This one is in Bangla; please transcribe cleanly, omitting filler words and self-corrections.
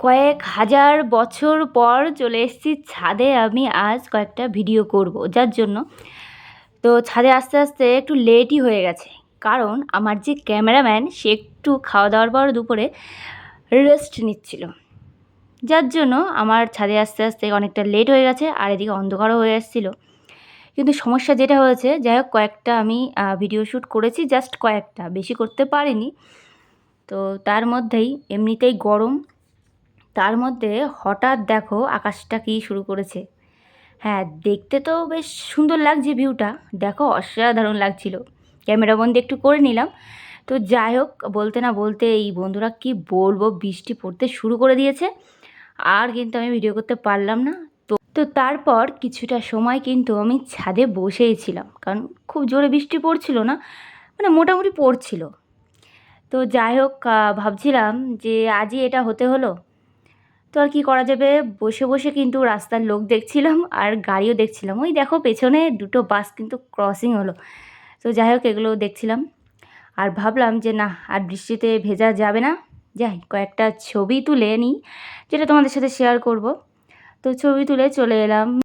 কয়েক হাজার বছর পর চলে এসেছি ছাদে। আমি আজ কয়েকটা ভিডিও করব, যার জন্য তো ছাদে আস্তে আস্তে একটু লেটই হয়ে গেছে। কারণ আমার যে ক্যামেরাম্যান সে একটু খাওয়া দাওয়ার পর দুপুরে রেস্ট নিচ্ছিল, যার জন্য আমার ছাদে আস্তে আস্তে অনেকটা লেট হয়ে গেছে। আর এদিকে অন্ধকারও হয়ে এসেছিলো। কিন্তু সমস্যা যেটা হয়েছে, যাই হোক কয়েকটা আমি ভিডিও শ্যুট করেছি, জাস্ট কয়েকটা, বেশি করতে পারিনি। তো তার মধ্যেই এমনিতেই গরম, তার মধ্যে হঠাৎ দেখো আকাশটা কী শুরু করেছে। হ্যাঁ, দেখতে তো বেশ সুন্দর লাগছে ভিউটা, দেখো অসাধারণ লাগছিল। ক্যামেরাবন্দি একটু করে নিলাম। তো যাই হোক, বলতে না বলতে এই বন্ধুরা কি বলবো, বৃষ্টি পড়তে শুরু করে দিয়েছে। আর কিন্তু আমি ভিডিও করতে পারলাম না। তো তারপর কিছুটা সময় কিন্তু আমি ছাদে বসেই ছিলাম, কারণ খুব জোরে বৃষ্টি পড়ছিল না, মানে মোটামুটি পড়ছিল। তো যাই হোক, ভাবছিলাম যে আজই এটা হতে হলো। তো আর কী করা যাবে, বসে বসে কিন্তু রাস্তার লোক দেখছিলাম আর গাড়িও দেখছিলাম। ওই দেখো পেছনে দুটো বাস কিন্তু ক্রসিং হলো। তো যাই হোক এগুলো দেখছিলাম আর ভাবলাম যে না, আর বৃষ্টিতে ভেজা যাবে না, যাই কয়েকটা ছবি তুলে নিই, যেটা তোমাদের সাথে শেয়ার করব। তো ছবি তুলে চলে এলাম